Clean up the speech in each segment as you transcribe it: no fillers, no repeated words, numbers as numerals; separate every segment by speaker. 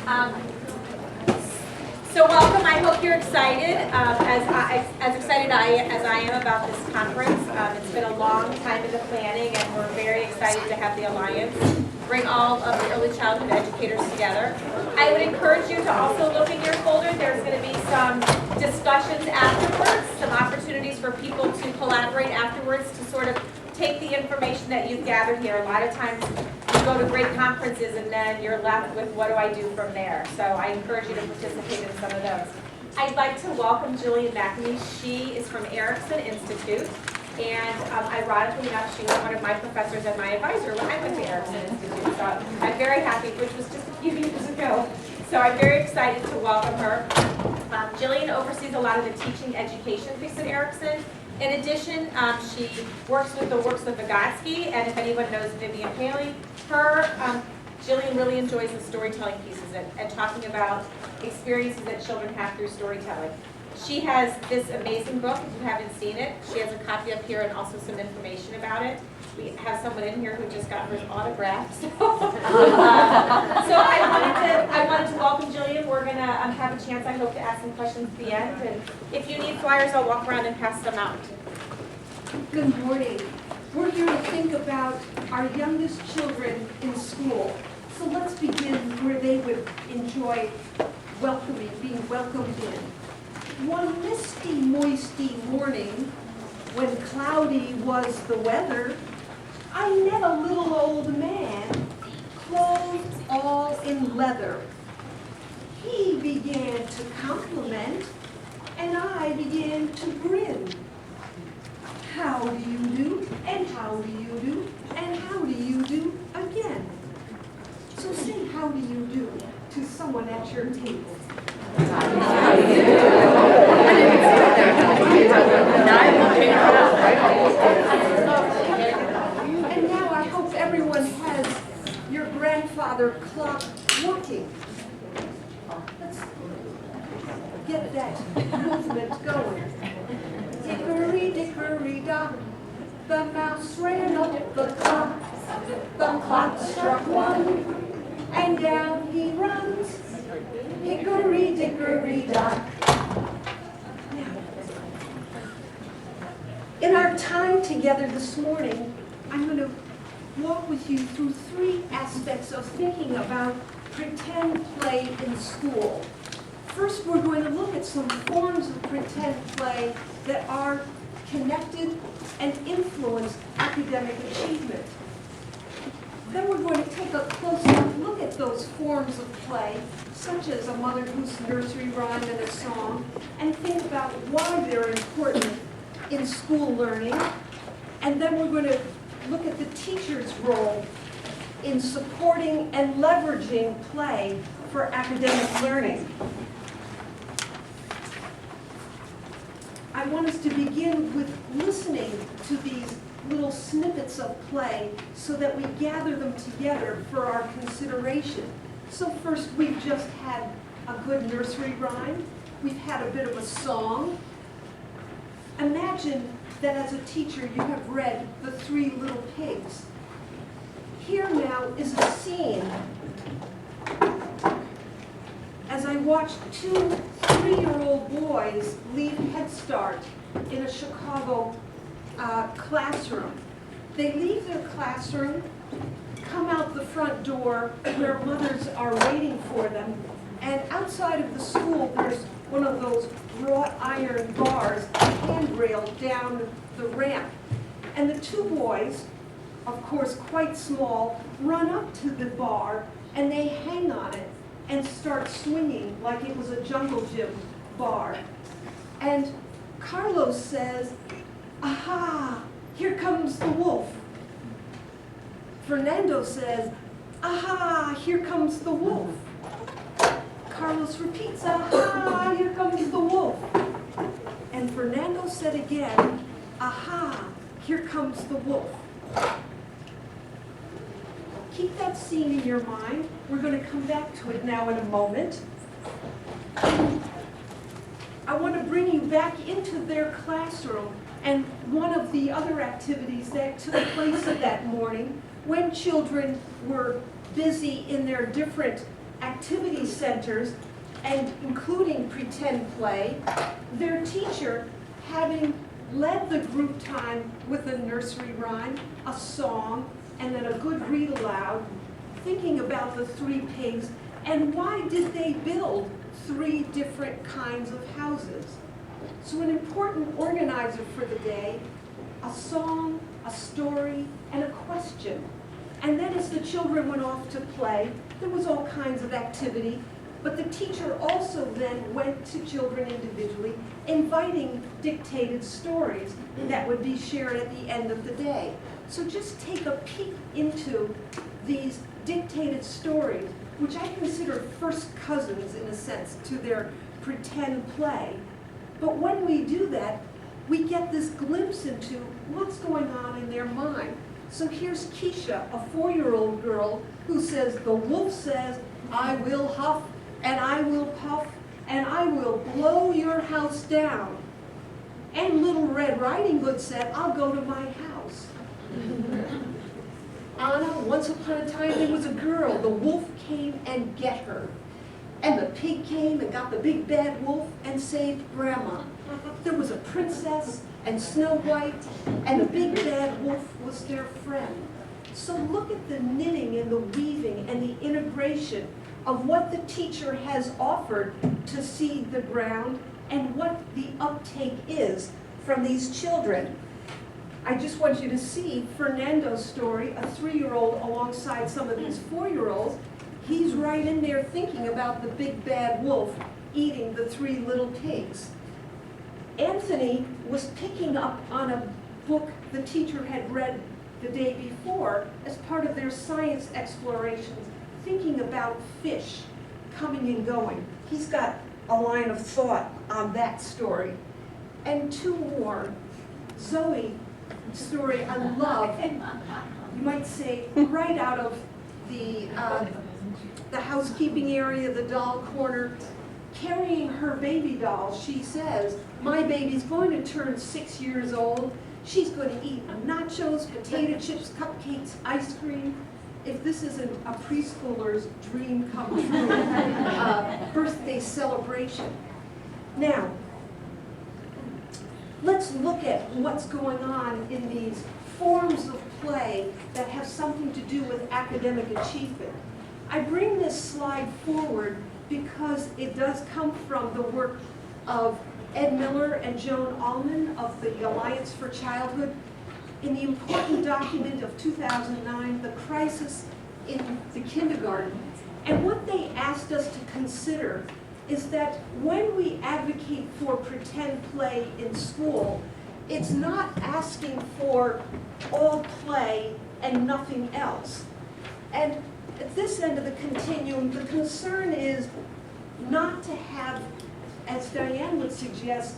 Speaker 1: Um, so welcome. I hope you're excited, as excited as I am about this conference. It's been a long time in the planning, and we're very excited to have the Alliance bring all of the early childhood educators together. I would encourage you to also look in your folder. There's going to be some discussions afterwards, some opportunities for people to collaborate afterwards to sort of take the information that you've gathered here. A lot of times you go to great conferences and then you're left with what do I do from there. So I encourage you to participate in some of those. I'd like to welcome Gillian McNamee. She is from Erickson Institute. And ironically enough, she was one of my professors and my advisor when I went to Erickson Institute. So I'm very happy, which was just a few years ago. So I'm very excited to welcome her. Gillian oversees a lot of the teaching education piece at Erickson. In addition, she works with the works of Vygotsky, and if anyone knows Vivian Paley, Gillian really enjoys the storytelling pieces and talking about experiences that children have through storytelling. She has this amazing book. If you haven't seen it, she has a copy up here and also some information about it. We have someone in here who just got hers autographed. So I wanted to welcome Gillian. We're going to have a chance, I hope, to ask some questions at the end. And if you need flyers, I'll walk around and pass them out.
Speaker 2: Good morning. We're here to think about our youngest children in school. So let's begin where they would enjoy being welcomed in. One misty, moisty morning, when cloudy was the weather, I met a little old man, clothed all in leather. He began to compliment, and I began to grin. How do you do, and how do you do, and how do you do again? So say how do you do to someone at your table. How do you do? And now I hope everyone has your grandfather clock working. Let's get that movement going. Dickory, dickory, dock, the mouse ran up the clock struck one, and down he runs, hickory, dickory, dock. In our time together this morning, I'm going to walk with you through three aspects of thinking about pretend play in school. First, we're going to look at some forms of pretend play that are connected and influence academic achievement. Then we're going to take a closer look at those forms of play, such as a Mother Goose nursery rhyme and a song, and think about why they're important in school learning. And then we're going to look at the teacher's role in supporting and leveraging play for academic learning. I want us to begin with listening to these little snippets of play so that we gather them together for our consideration. So first, we've just had a good nursery rhyme. We've had a bit of a song. Imagine that as a teacher you have read The Three Little Pigs. Here now is a scene as I watched two 3-year-old boys leave Head Start in a Chicago classroom. They leave their classroom, come out the front door where mothers are waiting for them, and outside of the school there's one of those wrought iron bars, handrail down the ramp. And the two boys, of course quite small, run up to the bar and they hang on it and start swinging like it was a jungle gym bar. And Carlos says, "Aha, here comes the wolf." Fernando says, "Aha, here comes the wolf." Carlos repeats, "Aha, here comes the wolf." And Fernando said again, "Aha, here comes the wolf." Keep that scene in your mind. We're going to come back to it now in a moment. I want to bring you back into their classroom and one of the other activities that took place that morning when children were busy in their different activity centers, and including pretend play, their teacher, having led the group time with a nursery rhyme, a song, and then a good read aloud, thinking about the three pigs, and why did they build three different kinds of houses. So an important organizer for the day, a song, a story, and a question. And then as the children went off to play, there was all kinds of activity, but the teacher also then went to children individually, inviting dictated stories that would be shared at the end of the day. So just take a peek into these dictated stories, which I consider first cousins, in a sense, to their pretend play. But when we do that, we get this glimpse into what's going on in their mind. So here's Keisha, a 4-year-old girl, who says, the wolf says, I will huff, and I will puff, and I will blow your house down. And Little Red Riding Hood said, I'll go to my house. Anna, once upon a time there was a girl, the wolf came and get her. And the pig came and got the big bad wolf and saved Grandma. There was a princess and Snow White, and the big bad wolf was their friend. So look at the knitting and the weaving and the integration of what the teacher has offered to seed the ground and what the uptake is from these children. I just want you to see Fernando's story, a 3-year-old alongside some of these 4-year-olds. He's right in there thinking about the big bad wolf eating the 3 little pigs. Anthony was picking up on a book the teacher had read the day before as part of their science explorations, thinking about fish coming and going. He's got a line of thought on that story. And 2 more. Zoe, story I love, you might say right out of the housekeeping area, the doll corner, carrying her baby doll. She says, my baby's going to turn 6 years old. She's going to eat nachos, potato chips, cupcakes, ice cream. If this isn't a preschooler's dream come true, birthday celebration. Now, let's look at what's going on in these forms of play that have something to do with academic achievement. I bring this slide forward because it does come from the work of Ed Miller and Joan Allman of the Alliance for Childhood in the important document of 2009, The Crisis in the Kindergarten. And what they asked us to consider is that when we advocate for pretend play in school, it's not asking for all play and nothing else. And at this end of the continuum, the concern is not to have, as Diane would suggest,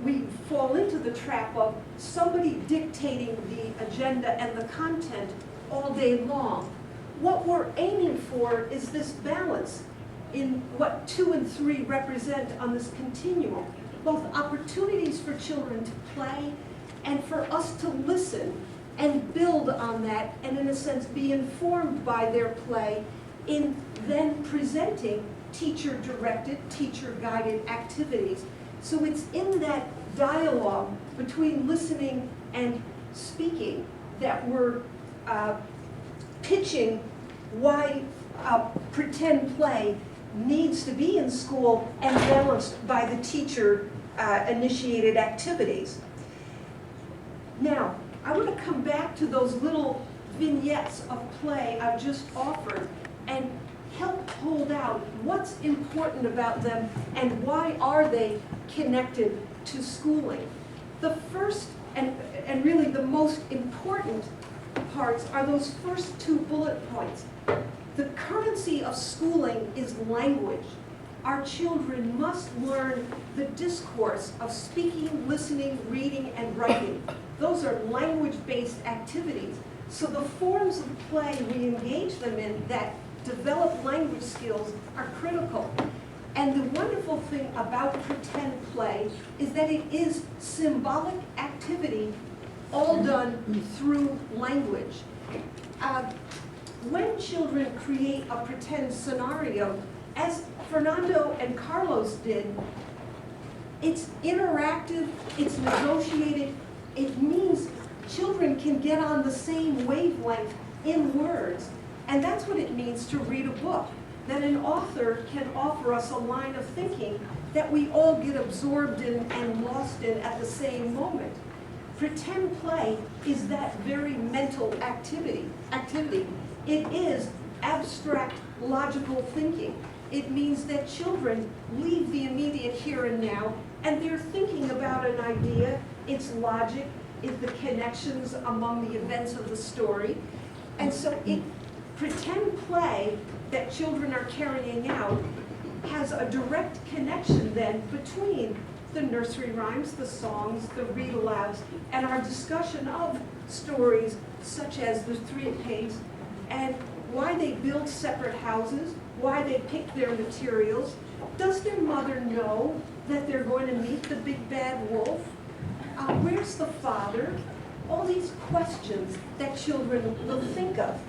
Speaker 2: we fall into the trap of somebody dictating the agenda and the content all day long. What we're aiming for is this balance in what 2 and 3 represent on this continuum, both opportunities for children to play and for us to listen and build on that and in a sense be informed by their play in then presenting teacher-directed, teacher-guided activities. So it's in that dialogue between listening and speaking that we're pitching why pretend play needs to be in school and balanced by the teacher-initiated activities. Now, I want to come back to those little vignettes of play I've just offered and help hold out what's important about them and why are they connected to schooling. The first and really the most important parts are those first 2 bullet points. The currency of schooling is language. Our children must learn the discourse of speaking, listening, reading, and writing. Those are language-based activities. So the forms of play we engage them in that develop language skills are critical. And the wonderful thing about pretend play is that it is symbolic activity all done through language. when children create a pretend scenario, as Fernando and Carlos did, it's interactive, it's negotiated. It means children can get on the same wavelength in words. And that's what it means to read a book, that an author can offer us a line of thinking that we all get absorbed in and lost in at the same moment. Pretend play is that very mental activity. It is abstract, logical thinking. It means that children leave the immediate here and now, and they're thinking about an idea, its logic, the connections among the events of the story. And so pretend play that children are carrying out has a direct connection then between the nursery rhymes, the songs, the read-alouds, and our discussion of stories such as the Three Pigs, and why they build separate houses, why they pick their materials. Does their mother know that they're going to meet the big bad wolf? Where's the father? All these questions that children will think of.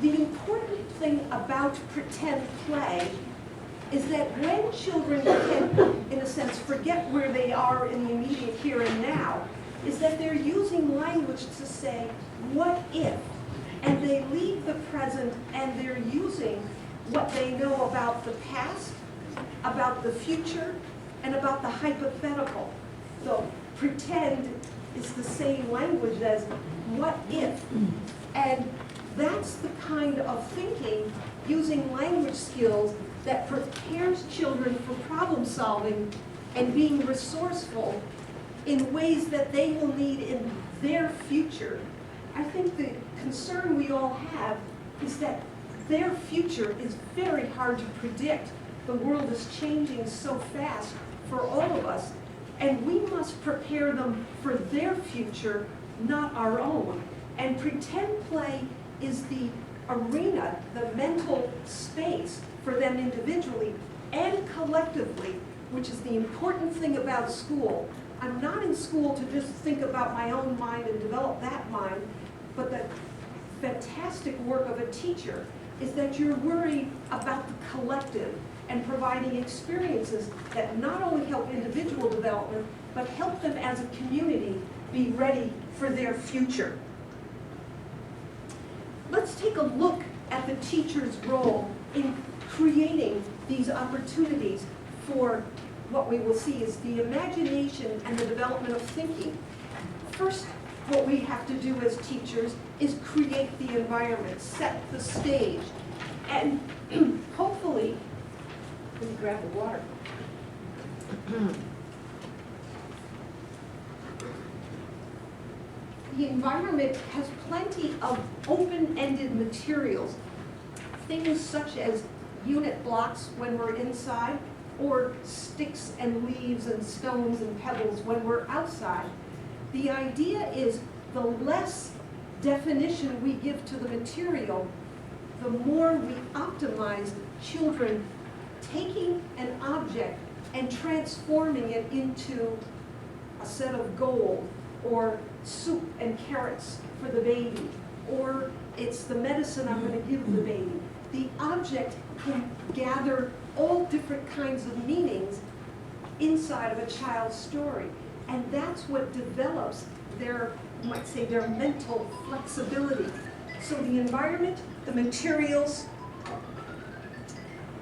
Speaker 2: The important thing about pretend play is that when children can, in a sense, forget where they are in the immediate here and now, is that they're using language to say, what if? And they leave the present and they're using what they know about the past, about the future, and about the hypothetical. So pretend is the same language as what if? And that's the kind of thinking using language skills that prepares children for problem solving and being resourceful in ways that they will need in their future. I think the concern we all have is that their future is very hard to predict. The world is changing so fast for all of us, and we must prepare them for their future, not our own. And pretend play is the arena, the mental space for them individually and collectively, which is the important thing about school. I'm not in school to just think about my own mind and develop that mind, but the fantastic work of a teacher is that you're worried about the collective and providing experiences that not only help individual development, but help them as a community be ready for their future. Let's take a look at the teacher's role in creating these opportunities for what we will see is the imagination and the development of thinking. First, what we have to do as teachers is create the environment, set the stage, and hopefully, let me grab the water. The environment has plenty of open-ended materials, things such as unit blocks when we're inside, or sticks and leaves and stones and pebbles when we're outside. The idea is the less definition we give to the material, the more we optimize children taking an object and transforming it into a set of gold, or soup and carrots for the baby, or it's the medicine I'm going to give the baby. The object can gather all different kinds of meanings inside of a child's story. And that's what develops their, you might say, their mental flexibility. So the environment, the materials,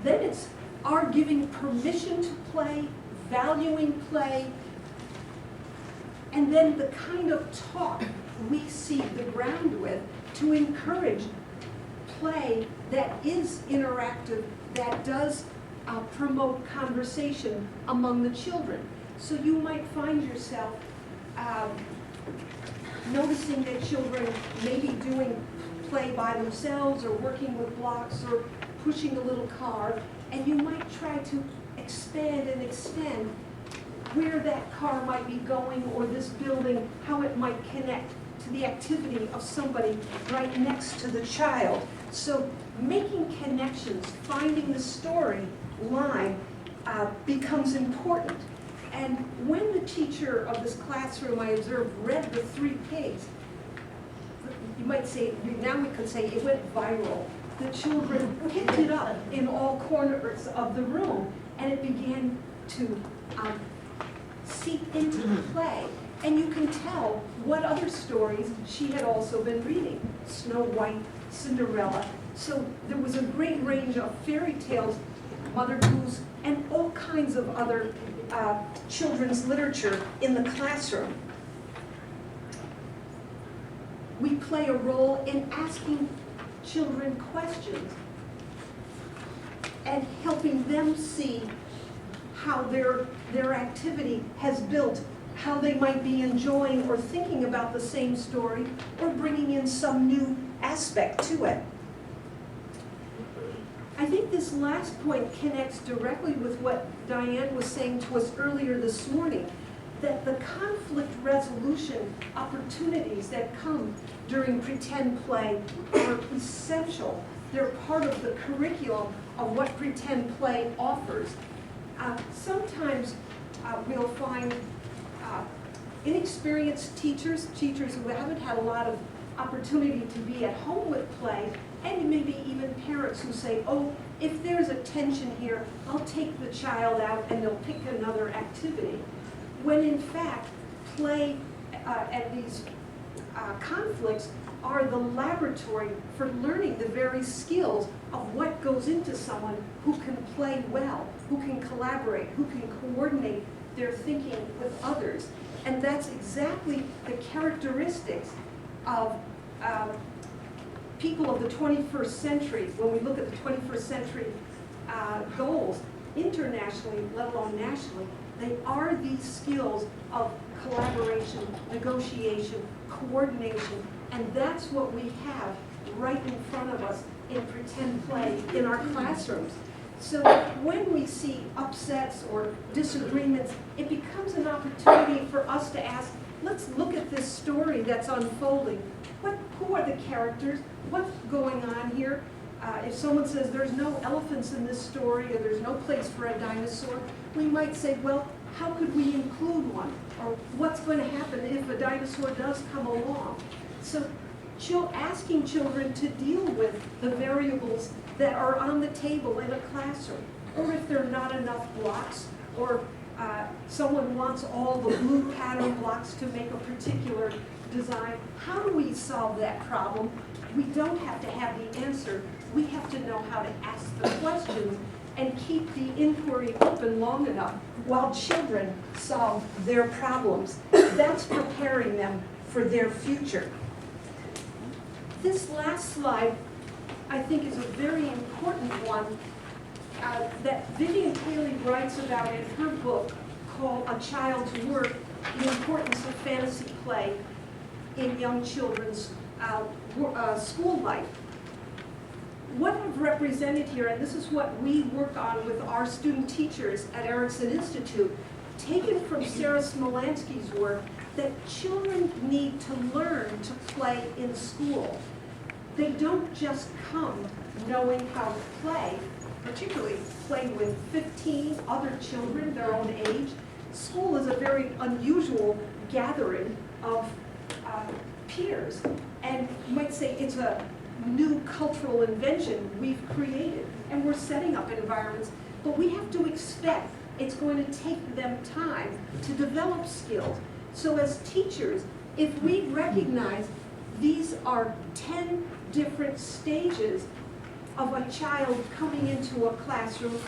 Speaker 2: then it's our giving permission to play, valuing play, and then the kind of talk we seed the ground with to encourage play that is interactive, that does promote conversation among the children. So you might find yourself noticing that children may be doing play by themselves or working with blocks or pushing a little car, and you might try to expand and extend where that car might be going or this building, how it might connect to the activity of somebody right next to the child. So making connections, finding the story line becomes important. And when the teacher of this classroom I observed read the Three Pigs, the you might say, now we could say it went viral. The children picked it up in all corners of the room, and it began to seep into the play. And you can tell what other stories she had also been reading. Snow White, Cinderella. So there was a great range of fairy tales, Mother Goose, and all kinds of other children's literature in the classroom. We play a role in asking children questions and helping them see how their activity has built, how they might be enjoying or thinking about the same story or bringing in some new aspect to it. I think this last point connects directly with what Diane was saying to us earlier this morning, that the conflict resolution opportunities that come during pretend play are essential. They're part of the curriculum of what pretend play offers. Sometimes we'll find inexperienced teachers who haven't had a lot of opportunity to be at home with play, and maybe even parents who say, oh, if there's a tension here, I'll take the child out and they'll pick another activity. When in fact, play and these conflicts are the laboratory for learning the very skills of what goes into someone who can play well, who can collaborate, who can coordinate their thinking with others. And that's exactly the characteristics of people of the 21st century. When we look at the 21st century goals, internationally, let alone nationally, they are these skills of collaboration, negotiation, coordination, and that's what we have right in front of us in pretend play in our classrooms. So when we see upsets or disagreements, it becomes an opportunity for us to ask, let's look at this story that's unfolding. Who are the characters? What's going on here? If someone says there's no elephants in this story or there's no place for a dinosaur, we might say, well, how could we include one? Or what's going to happen if a dinosaur does come along? So asking children to deal with the variables that are on the table in a classroom, or if there are not enough blocks, or someone wants all the blue pattern blocks to make a particular design. How do we solve that problem? We don't have to have the answer. We have to know how to ask the questions and keep the inquiry open long enough while children solve their problems. That's preparing them for their future. This last slide, I think, is a very important one that Vivian Cayley writes about in her book called A Child's Work, The Importance of Fantasy Play in Young Children's School Life. What I've represented here, and this is what we work on with our student teachers at Erickson Institute, taken from Sarah Smolansky's work, that children need to learn to play in school. They don't just come knowing how to play, particularly play with 15 other children their own age. School is a very unusual gathering of peers, and you might say it's a new cultural invention we've created, and we're setting up environments, but we have to expect it's going to take them time to develop skills. So as teachers, if we recognize these are 10 different stages of a child coming into a classroom,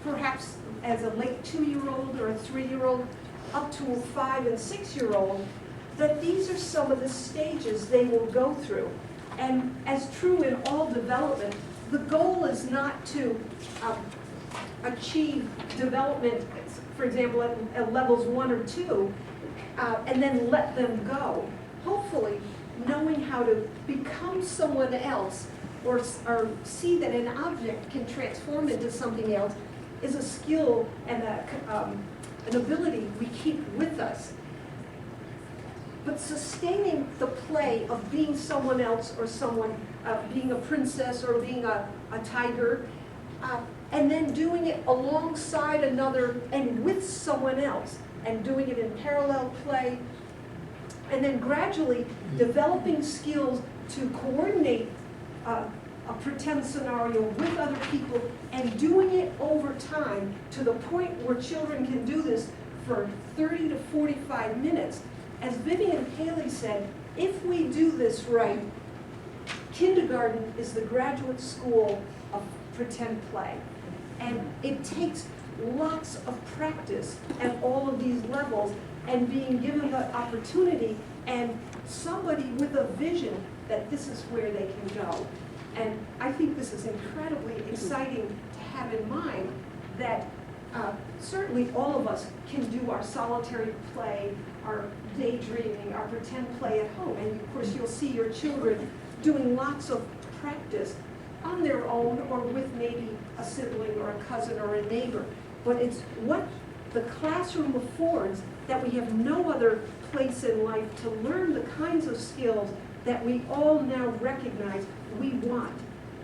Speaker 2: perhaps as a late 2-year-old or a 3-year-old, up to a 5- and 6-year-old, that these are some of the stages they will go through. And as true in all development, the goal is not to achieve development, for example, at levels 1 or 2, and then let them go. Hopefully, knowing how to become someone else or see that an object can transform into something else is a skill and an ability we keep with us. But sustaining the play of being someone else or someone, being a princess or being a tiger, and then doing it alongside another and with someone else, and doing it in parallel play, and then gradually developing skills to coordinate a pretend scenario with other people and doing it over time to the point where children can do this for 30 to 45 minutes. As Vivian Paley said, if we do this right, kindergarten is the graduate school of pretend play. And it takes lots of practice at all of these levels and being given the opportunity and somebody with a vision that this is where they can go. And I think this is incredibly exciting to have in mind that certainly all of us can do our solitary play, our daydreaming, our pretend play at home. And of course you'll see your children doing lots of practice on their own or with maybe a sibling or a cousin or a neighbor. But it's what the classroom affords that we have no other place in life to learn the kinds of skills that we all now recognize we want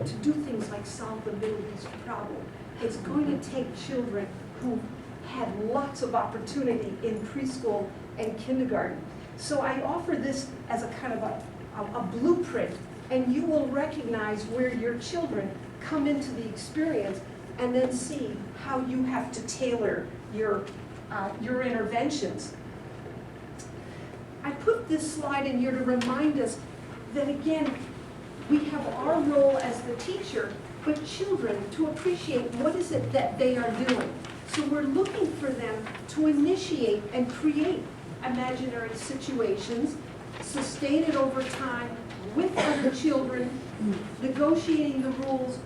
Speaker 2: to do things like solve the Middle East problem. It's going to take children who had lots of opportunity in preschool and kindergarten. So I offer this as a kind of a blueprint, and you will recognize where your children come into the experience and then see how you have to tailor your interventions. I put this slide in here to remind us that, again, we have our role as the teacher, but children to appreciate what is it that they are doing. So we're looking for them to initiate and create imaginary situations, sustain it over time with other children, negotiating the rules.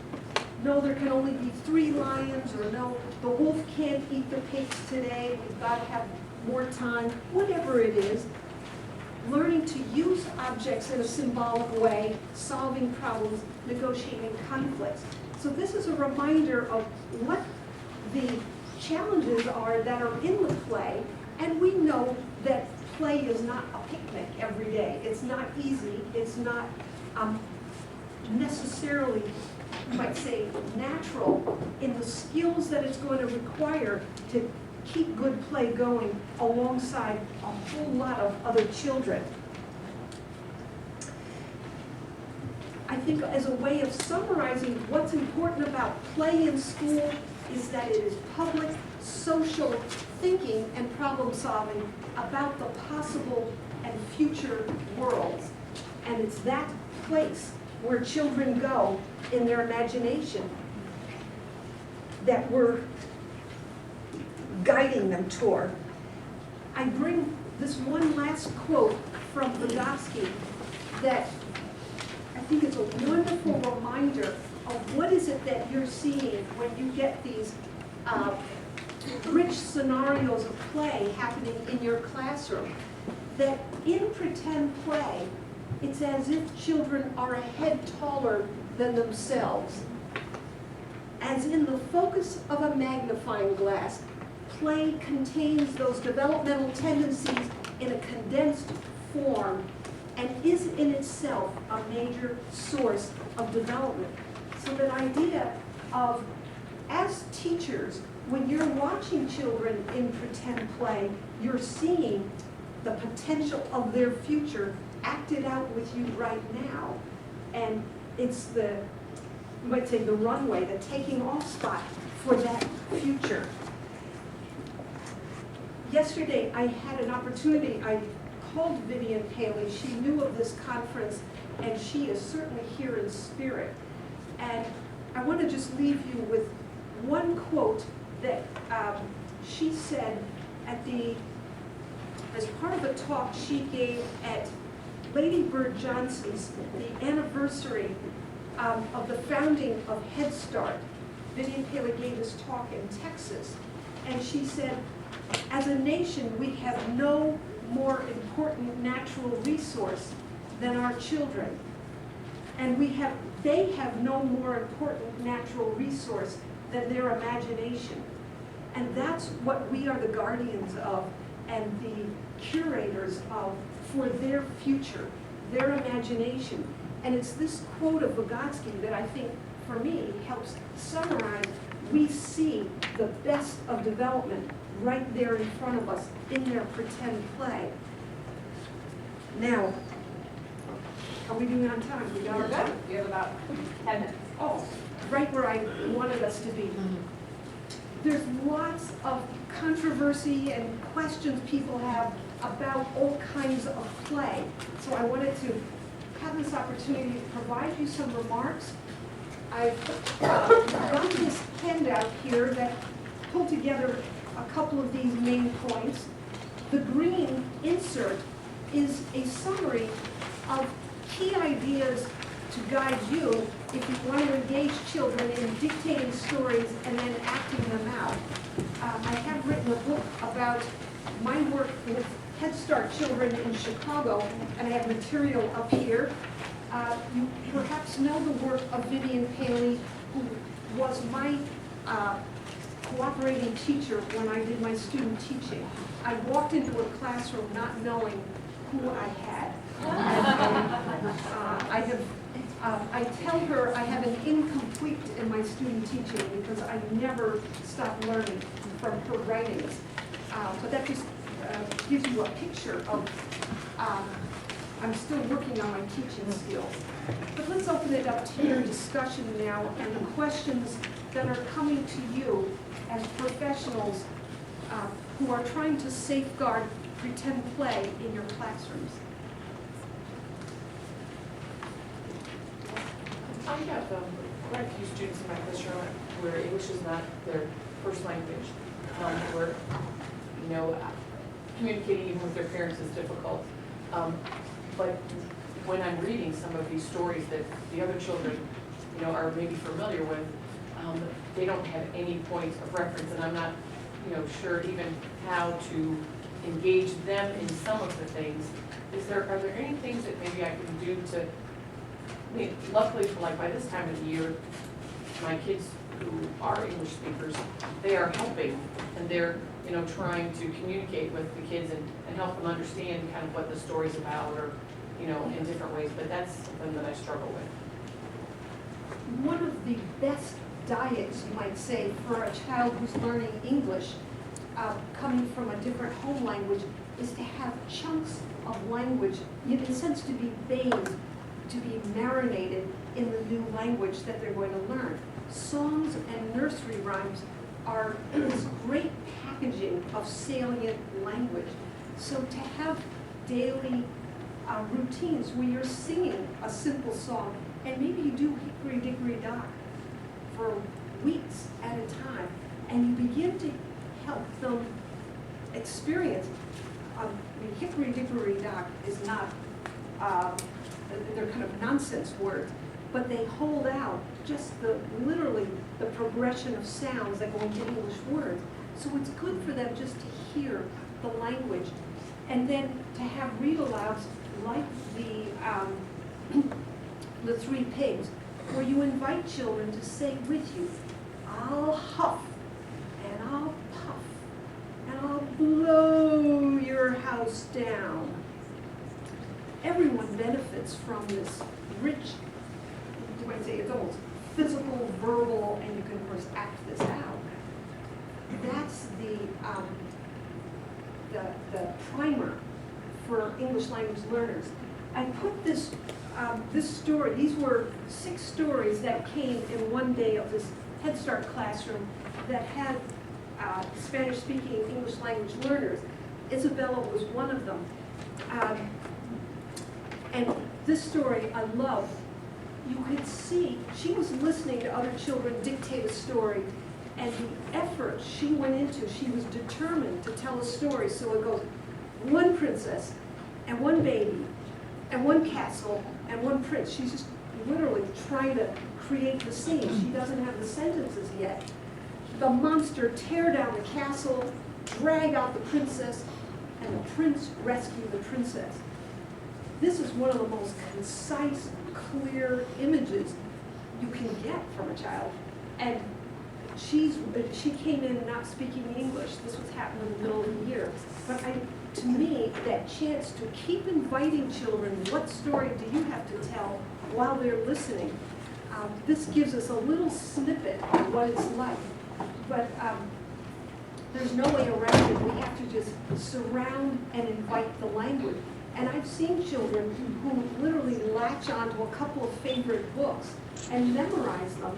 Speaker 2: No, there can only be 3 lions, or no, the wolf can't eat the pigs today, we've got to have more time, whatever it is. Learning to use objects in a symbolic way, solving problems, negotiating conflicts. So this is a reminder of what the challenges are that are in the play, and we know that play is not a picnic every day. It's not easy, it's not necessarily, you might say, natural in the skills that it's going to require to keep good play going alongside a whole lot of other children. I think as a way of summarizing what's important about play in school is that it is public, social thinking and problem solving about the possible and future worlds. And it's that place where children go in their imagination that we're guiding them toward. I bring this one last quote from Vygotsky that I think is a wonderful reminder of what is it that you're seeing when you get these rich scenarios of play happening in your classroom. That in pretend play, it's as if children are a head taller than themselves. As in the focus of a magnifying glass, play contains those developmental tendencies in a condensed form and is in itself a major source of development. So that idea of, as teachers, when you're watching children in pretend play, you're seeing the potential of their future acted out with you right now. And it's the, you might say, the runway, the taking off spot for that future. Yesterday, I had an opportunity. I called Vivian Paley. She knew of this conference, and she is certainly here in spirit. And I want to just leave you with one quote that she said as part of a talk she gave at Lady Bird Johnson's, the anniversary of the founding of Head Start. Vivian Paley gave this talk in Texas, and she said, as a nation, we have no more important natural resource than our children. And they have no more important natural resource than their imagination. And that's what we are the guardians of and the curators of for their future, their imagination. And it's this quote of Vygotsky that I think, for me, helps summarize. We see the best of development right there in front of us in their pretend play. Now, Are we doing on time? We got our
Speaker 1: We're
Speaker 2: time?
Speaker 1: good. We have about 10 minutes.
Speaker 2: Oh, right where I wanted us to be. There's lots of controversy and questions people have about all kinds of play. So I wanted to have this opportunity to provide you some remarks. I've got this handout here that pulled together a couple of these main points. The green insert is a summary of key ideas to guide you if you want to engage children in dictating stories and then acting them out. I have written a book about my work with Head Start children in Chicago, and I have material up here. You perhaps know the work of Vivian Paley, who was my cooperating teacher when I did my student teaching. I walked into a classroom not knowing who I had. I tell her I have an incomplete in my student teaching because I never stop learning from her writings. But that just gives you a picture of, I'm still working on my teaching skills. But let's open it up to your discussion now and the questions that are coming to you as professionals who are trying to safeguard pretend play in your classrooms.
Speaker 3: I have quite a few students in my classroom where English is not their first language, where, you know, communicating even with their parents is difficult. But when I'm reading some of these stories that the other children, you know, are maybe familiar with, they don't have any point of reference, and I'm not, you know, sure even how to engage them in some of the things. Are there any things that maybe I can do to, I mean, luckily, like by this time of the year, my kids who are English speakers, they are helping, and they're, you know, trying to communicate with the kids and help them understand kind of what the story's about, or, you know, in different ways, but that's something that I struggle with.
Speaker 2: One of the best diets, you might say, for a child who's learning English, coming from a different home language, is to have chunks of language, in a sense, to be bathed, to be marinated in the new language that they're going to learn. Songs and nursery rhymes are this great packaging of salient language. So to have daily routines where you're singing a simple song, and maybe you do Hickory Dickory Dock for weeks at a time, and you begin to help them experience. I mean, Hickory Dickory Dock is not, they're kind of nonsense words, but they hold out just literally the progression of sounds that go into English words. So it's good for them just to hear the language, and then to have read-alouds like the Three Pigs, where you invite children to say with you, I'll huff, and I'll puff, and I'll blow your house down. Everyone benefits from this rich, you might say it's almost physical, verbal, and you can of course act this out. That's the primer for English language learners. I put this story, these were 6 stories that came in one day of this Head Start classroom that had Spanish-speaking English language learners. Isabella was one of them. And this story I love. You could see she was listening to other children dictate a story, and the effort she went into, she was determined to tell a story. So it goes, one princess, and one baby, and one castle, and one prince. She's just literally trying to create the scene. She doesn't have the sentences yet. The monster tear down the castle, drag out the princess, and the prince rescue the princess. This is one of the most concise, clear images you can get from a child. And she came in not speaking English. This was happening in the middle of the year. But to me, that chance to keep inviting children, what story do you have to tell while they're listening? This gives us a little snippet of what it's like. But there's no way around it. We have to just surround and invite the language. And I've seen children who literally latch onto a couple of favorite books and memorize them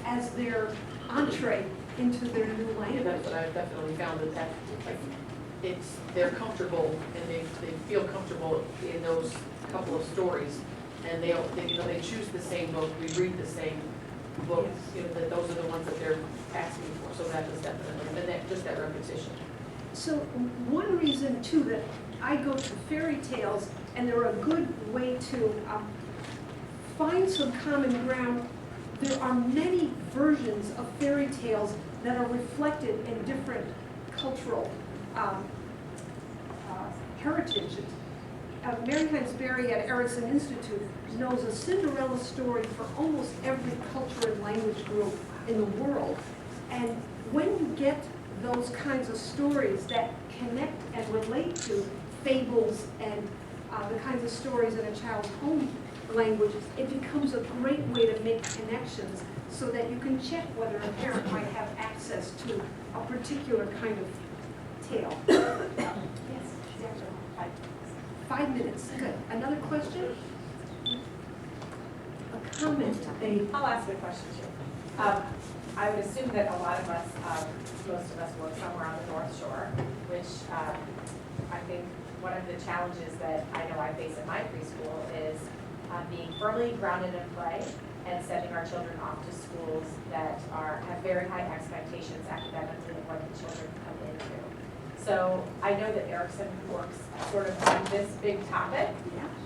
Speaker 2: as their entree into their new
Speaker 3: And
Speaker 2: language.
Speaker 3: that's what I've definitely found, that like, they're comfortable and they feel comfortable in those couple of stories. And they choose the same book, we read the same book, that those are the ones that they're asking for. So that is definitely, and that, just that repetition.
Speaker 2: So one reason too that I go to fairy tales, and they're a good way to find some common ground. There are many versions of fairy tales that are reflected in different cultural heritages. Mary Hines Berry at Erickson Institute knows a Cinderella story for almost every culture and language group in the world. And when you get those kinds of stories that connect and relate to fables and the kinds of stories in a child's home language, it becomes a great way to make connections so that you can check whether a parent might have access to a particular kind of tale. Yes, exactly. 5 minutes, good. Another question? A comment,
Speaker 4: I'll ask a question too. I would assume that a lot of us, most of us work somewhere on the North Shore, which I think one of the challenges that I know I face in my preschool is being firmly grounded in play and sending our children off to schools that have very high expectations academically of what the children come into. So I know that Erickson works sort of on this big topic.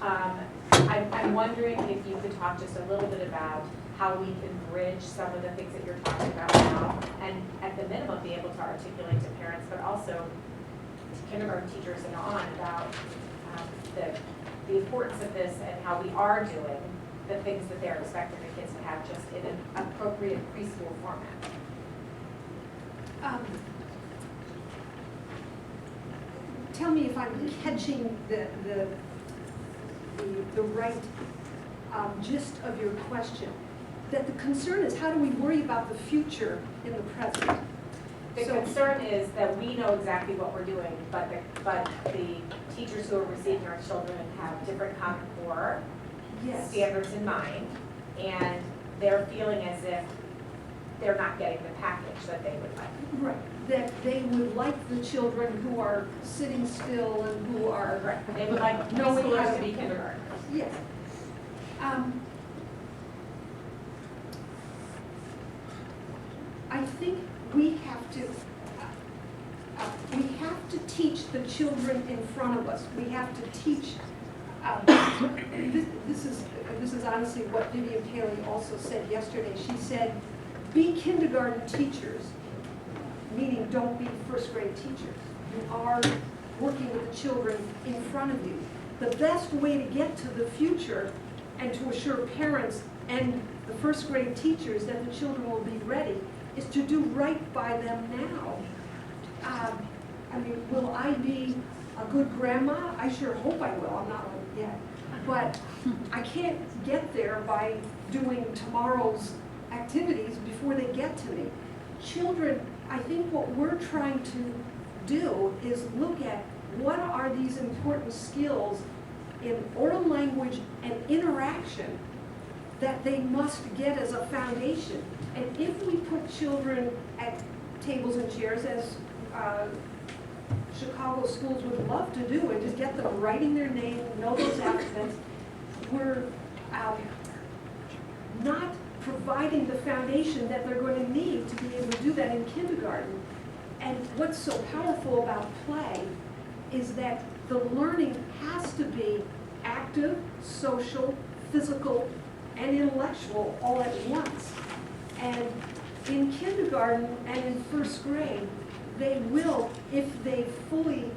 Speaker 4: I'm wondering if you could talk just a little bit about how we can bridge some of the things that you're talking about now, and at the minimum be able to articulate to parents, but also to kindergarten teachers and on about the importance of this and how we are doing the things that they're expecting the kids to have just in an appropriate preschool format.
Speaker 2: Tell me if I'm catching the right gist of your question. That the concern is, how do we worry about the future in the present?
Speaker 4: The concern is that we know exactly what we're doing, but the teachers who are receiving our children have different Common Core standards in mind, and they're feeling as if they're not getting the package that they would like.
Speaker 2: Right, that they would like the children who are sitting still and who are...
Speaker 4: Right. They would like
Speaker 2: knowing how
Speaker 4: preschoolers
Speaker 2: to
Speaker 4: to be kindergartners.
Speaker 2: Yes. I think we have to teach the children in front of us. We have to teach. This is honestly what Vivian Paley also said yesterday. She said, "Be kindergarten teachers," meaning don't be first grade teachers. You are working with the children in front of you. The best way to get to the future and to assure parents and the first grade teachers that the children will be ready is to do right by them now. I mean, will I be a good grandma? I sure hope I will. I'm not one yet. But I can't get there by doing tomorrow's activities before they get to me. Children, I think what we're trying to do is look at what are these important skills in oral language and interaction that they must get as a foundation. And if we put children at tables and chairs, as Chicago schools would love to do, and just get them writing their name, know those alphabets, we're not providing the foundation that they're going to need to be able to do that in kindergarten. And what's so powerful about play is that the learning has to be active, social, physical, and intellectual all at once. And in kindergarten and in first grade, they will, if they fully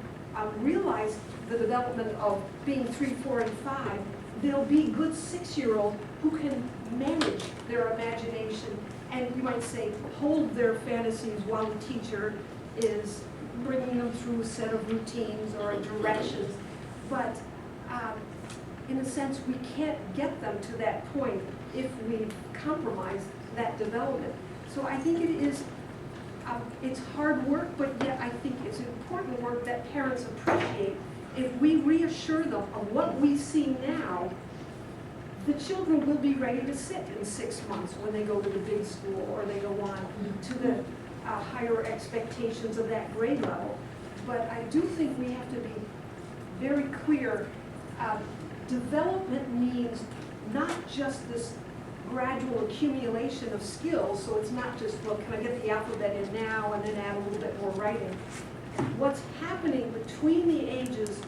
Speaker 2: realize the development of being 3, 4, and 5, they'll be good 6-year-olds who can manage their imagination and, you might say, hold their fantasies while the teacher is bringing them through a set of routines or directions. But in a sense, we can't get them to that point if we compromise that development. So I think it is, it's hard work, but yet I think it's important work that parents appreciate if we reassure them of what we see now, the children will be ready to sit in 6 months when they go to the big school or they go on to the higher expectations of that grade level. But I do think we have to be very clear. Development means not just this gradual accumulation of skills, so it's not just, well, can I get the alphabet in now and then add a little bit more writing. What's happening between the ages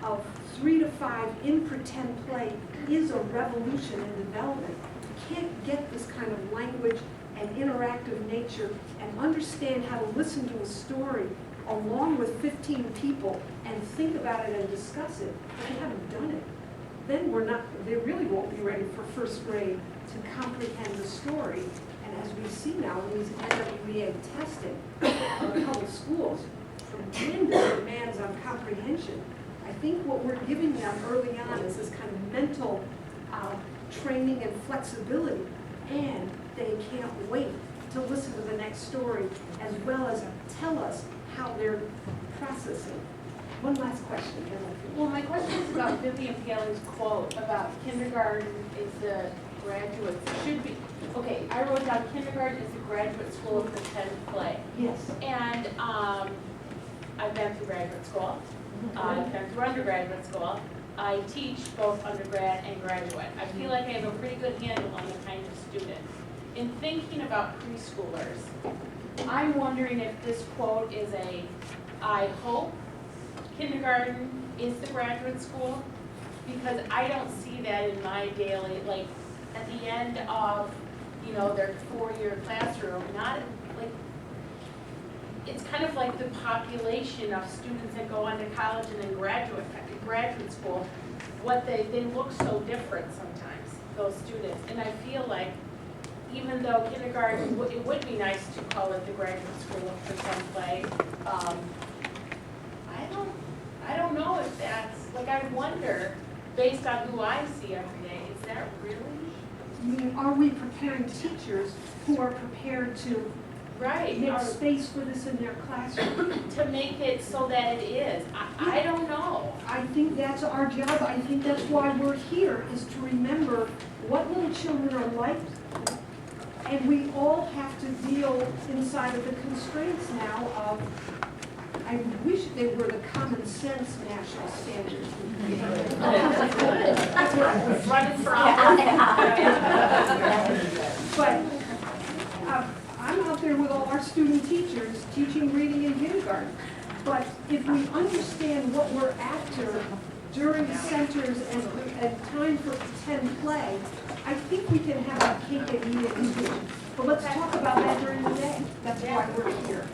Speaker 2: of 3 to 5 in pretend play is a revolution in development. You can't get this kind of language and interactive nature and understand how to listen to a story along with 15 people and think about it and discuss it if you haven't done it. Then they really won't be ready for first grade to comprehend the story. And as we see now in these NWEA testing of the public schools, tremendous demands on comprehension. I think what we're giving them early on is this kind of mental training and flexibility, and they can't wait to listen to the next story as well as tell us how they're processing. One last question.
Speaker 5: Well, my question is about Vivian Paley's quote about kindergarten is the graduate, should be, okay, I wrote down kindergarten is the graduate school of pretend play.
Speaker 2: Yes.
Speaker 5: And I've been through graduate school, I've been through undergraduate school. I teach both undergrad and graduate. I feel like I have a pretty good handle on the kind of student. In thinking about preschoolers, I'm wondering if this quote is I hope kindergarten is the graduate school, because I don't see that in my daily, like, at the end of, their 4-year classroom, not, like, it's kind of like the population of students that go on to college and then graduate school, they look so different sometimes, those students, and I feel like, even though kindergarten, it would be nice to call it the graduate school of pretend play, I don't know if that's, like, I wonder, based on who I see every day, is that really?
Speaker 2: I mean, are we preparing teachers who are prepared to make space for this in their classroom?
Speaker 5: To make it so that it is. I don't know.
Speaker 2: I think that's our job. I think that's why we're here, is to remember what little children are like. And we all have to deal inside of the constraints now of, I wish they were the common sense national standards.
Speaker 5: That's where I was running for
Speaker 2: But I'm out there with all our student teachers teaching reading in kindergarten. But if we understand what we're after during centers and time for pretend play, I think we can have a cake and eat it too. But let's talk about that during the day. That's why we're here.